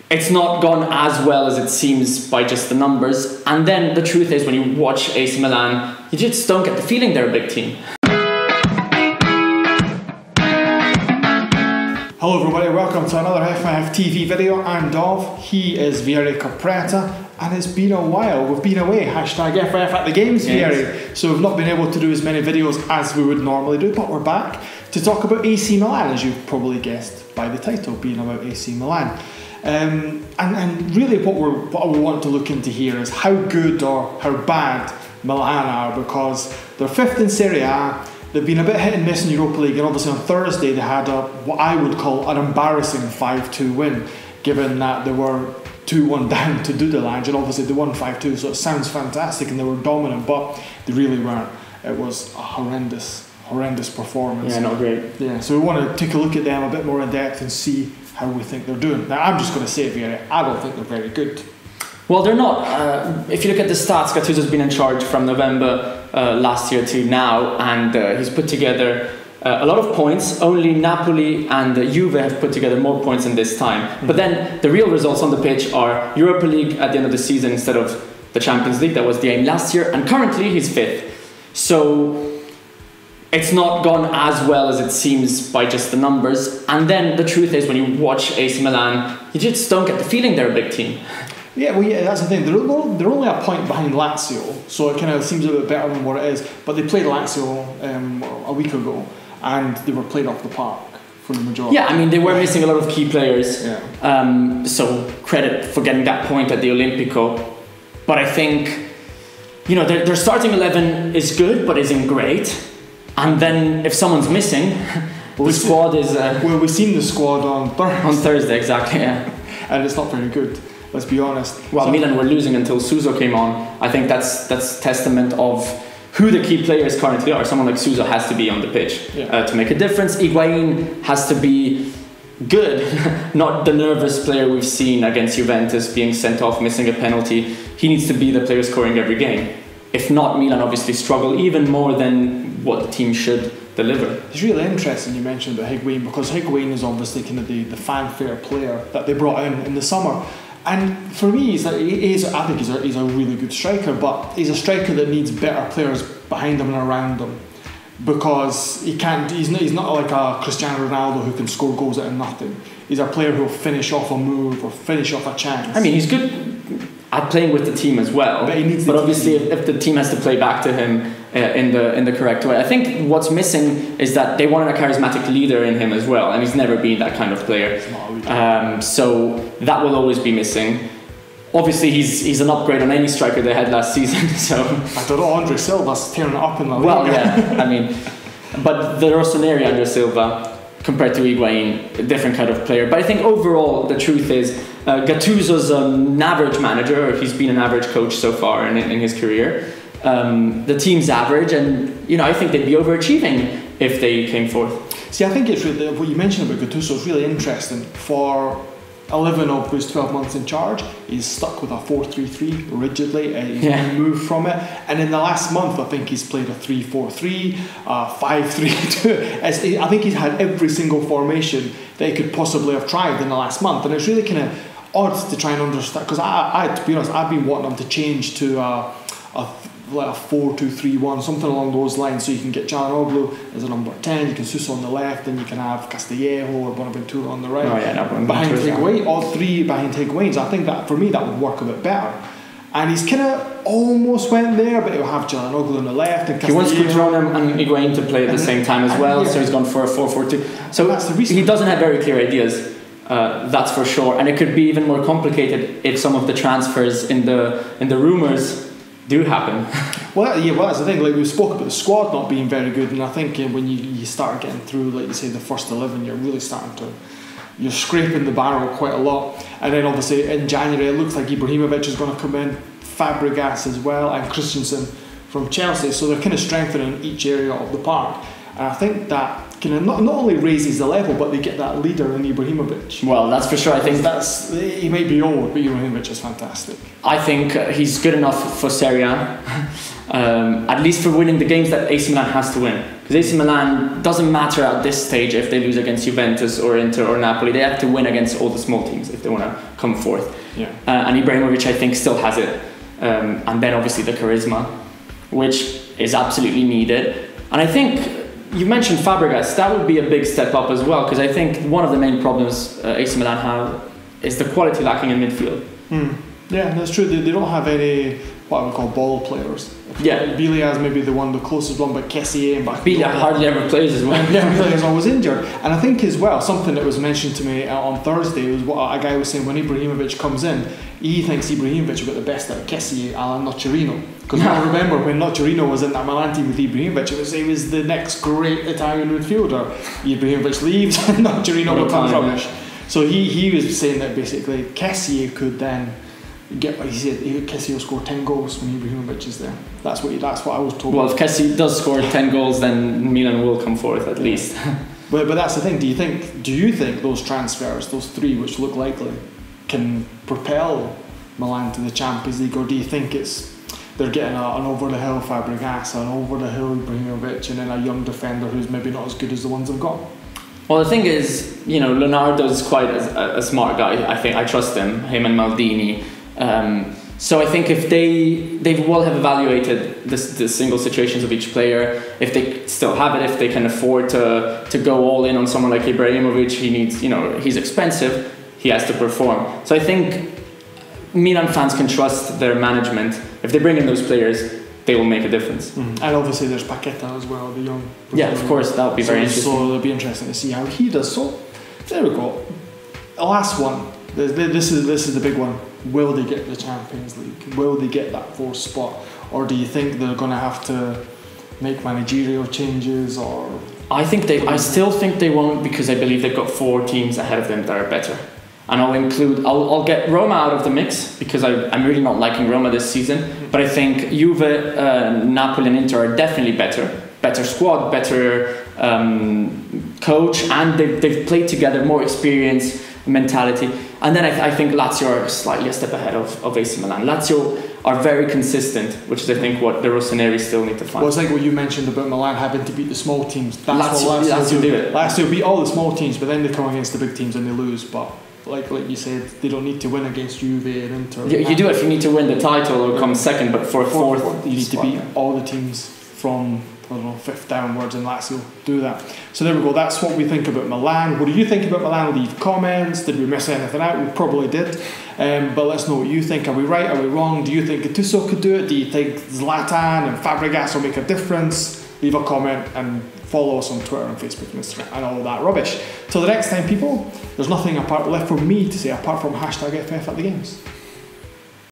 it's not gone as well as it seems by just the numbers. And then the truth is, when you watch AC Milan, you just don't get the feeling they're a big team. Hello everybody, welcome to another F5 TV video. I'm Dov, he is Vieri Capretta, and it's been a while. We've been away, hashtag F5 at the games, Vieri. So we've not been able to do as many videos as we would normally do, but we're back to talk about AC Milan, as you've probably guessed by the title being about AC Milan. And really what we want to look into here is how good or how bad Milan are, because they're fifth in Serie A. They've been a bit hit and miss in Europa League, and obviously on Thursday they had what I would call an embarrassing 5-2 win, given that they were 2-1 down to Dudelange, and obviously they won 5-2, so it sounds fantastic and they were dominant, but they really weren't. It was a horrendous performance. Yeah, not great. Yeah, so we want to take a look at them a bit more in depth and see how we think they're doing. Now, I'm just going to say it, Vieri, I don't think they're very good. Well, they're not. If you look at the stats, Gattuso's been in charge from November last year to now, and he's put together a lot of points. Only Napoli and Juve have put together more points in this time. Mm-hmm. But then the real results on the pitch are Europa League at the end of the season instead of the Champions League. That was the aim last year, and currently he's fifth. So it's not gone as well as it seems by just the numbers. And then the truth is, when you watch AC Milan, you just don't get the feeling they're a big team. Yeah, well, yeah, that's the thing. They're only a point behind Lazio, so it kind of seems a bit better than what it is. But they played Lazio a week ago, and they were played off the park for the majority. Yeah, I mean, they were missing a lot of key players. Yeah. So credit for getting that point at the Olimpico. But I think, you know, their starting 11 is good, but isn't great. And then if someone's missing, the squad is... well, we've seen the squad on Thursday. On Thursday, exactly, yeah. And it's not very good, let's be honest. Well, Milan were losing until Suso came on. I think that's testament of who the key players currently are. Someone like Suso has to be on the pitch to make a difference. Higuain has to be good, not the nervous player we've seen against Juventus being sent off, missing a penalty. He needs to be the player scoring every game. If not, Milan obviously struggle even more than what the team should deliver. It's really interesting you mentioned about Higuain, because Higuain is obviously kind of the fanfare player that they brought in the summer. And for me, I think he's a really good striker, but he's a striker that needs better players behind him and around him, because he's not like a Cristiano Ronaldo who can score goals out of nothing. He's a player who will finish off a move or finish off a chance. I mean, he's good at playing with the team as well, but obviously if the team has to play back to him in the correct way. I think what's missing is that they wanted a charismatic leader in him as well, and he's never been that kind of player. So that will always be missing. Obviously he's an upgrade on any striker they had last season. So I don't know, Andre Silva's tearing it up in the league. Well, yeah, I mean, but the Rossoneri under Silva compared to Higuain, a different kind of player. But I think overall the truth is Gattuso's an average manager, or he's been an average coach so far in his career. The team's average, and you know, I think they'd be overachieving if they came fourth. See, I think it's really, what you mentioned about Gattuso is really interesting. For 11 of his 12 months in charge, he's stuck with a 4-3-3 rigidly. He's moved from it, and in the last month I think he's played a 3-4-3, 5-3-2. I think he's had every single formation that he could possibly have tried in the last month, and it's really kind of odd to try and understand, because I to be honest, I've been wanting him to change to a 4-2-3-1, something along those lines, so you can get Calhanoglu as a number 10, you can Suso on the left, then you can have Castillejo or Bonaventura on the right. Oh, yeah, behind Higuain, all three behind Higuain. So I think that for me that would work a bit better. And he's kind of almost went there, but he'll have Calhanoglu on the left. And he wants Cutrone and Higuain to play at the same time as well, so he's gone for a 4-4-2. So that's the reason. He doesn't have very clear ideas. That's for sure, and it could be even more complicated if some of the transfers in the rumours do happen. Well, that's the thing. Like, we spoke about the squad not being very good, and I think when you start getting through, like you say, the first 11, you're really you're scraping the barrel quite a lot. And then obviously in January, it looks like Ibrahimovic is going to come in, Fabregas as well, and Christensen from Chelsea. So they're kind of strengthening each area of the park. And I think that kind of not only raises the level, but they get that leader in Ibrahimovic. Well, that's for sure. I think he might be old, but Ibrahimovic is fantastic. I think he's good enough for Serie A, at least for winning the games that AC Milan has to win. Because AC Milan doesn't matter at this stage if they lose against Juventus or Inter or Napoli. They have to win against all the small teams if they want to come forth. Yeah. And Ibrahimovic, I think, still has it. And then obviously the charisma, which is absolutely needed. And I think you mentioned Fabregas. That would be a big step up as well, because I think one of the main problems AC Milan have is the quality lacking in midfield. Yeah, that's true. They don't have any what I would call ball players. Yeah, Bilia is maybe the closest one, but Kessié and back. Bilia hardly ever plays as well. Yeah, Bilia is always injured. And I think as well, something that was mentioned to me on Thursday was what a guy was saying when Ibrahimovic comes in, he thinks Ibrahimovic will get the best out of Kessié, a la Nocerino. Because I remember when Nocerino was in that Milan team with Ibrahimovic, it was the next great Italian midfielder. Ibrahimovic leaves and Nocerino becomes rubbish. So he was saying that basically Kessié could then get what he said. Kessié will score 10 goals when Ibrahimovic is there. That's what I was told. Well, if Kessié does score 10 goals, then Milan will come forth at least. But that's the thing. Do you think those transfers, those three which look likely, can propel Milan to the Champions League, or do you think they're getting an over the hill Fabregas, an over the hill Ibrahimovic, and then a young defender who's maybe not as good as the ones they've got? Well, the thing is, Leonardo's quite a smart guy. I think I trust him and Maldini. So I think if they will have evaluated the single situations of each player, if they still have it, if they can afford to go all in on someone like Ibrahimovic, he needs, he's expensive, he has to perform. So I think Milan fans can trust their management. If they bring in those players, they will make a difference. And obviously there's Paqueta as well, the young. Yeah, of course, that would be very interesting. So it'll be interesting to see how he does. So there we go. The last one. This is the big one. Will they get the Champions League? Will they get that fourth spot? Or do you think they're going to have to make managerial changes? Or I still think they won't, because I believe they've got 4 teams ahead of them that are better. And I'll get Roma out of the mix, because I'm really not liking Roma this season. But I think Juve, Napoli and Inter are definitely better squad, better coach, and they've played together, more experience, mentality. And then I think Lazio are slightly a step ahead of AC Milan. Lazio are very consistent, which is I think what the Rossoneri still need to find. Well, it's like what you mentioned about Milan having to beat the small teams. That's what Lazio do it. Lazio beat all the small teams, but then they come against the big teams and they lose. But like you said, they don't need to win against Juve and Inter. You do if you need to win the title or come second, but for a fourth you need to beat all the teams from 5th downwards, and Lazio do that. So there we go. That's what we think about Milan. What do you think about Milan? Leave comments. Did we miss anything out? We probably did. But let's know what you think. Are we right? Are we wrong? Do you think Gattuso could do it? Do you think Zlatan and Fabregas will make a difference? Leave a comment and follow us on Twitter and Facebook and Instagram and all that rubbish. Till the next time, people, there's nothing left for me to say apart from #FF at the games.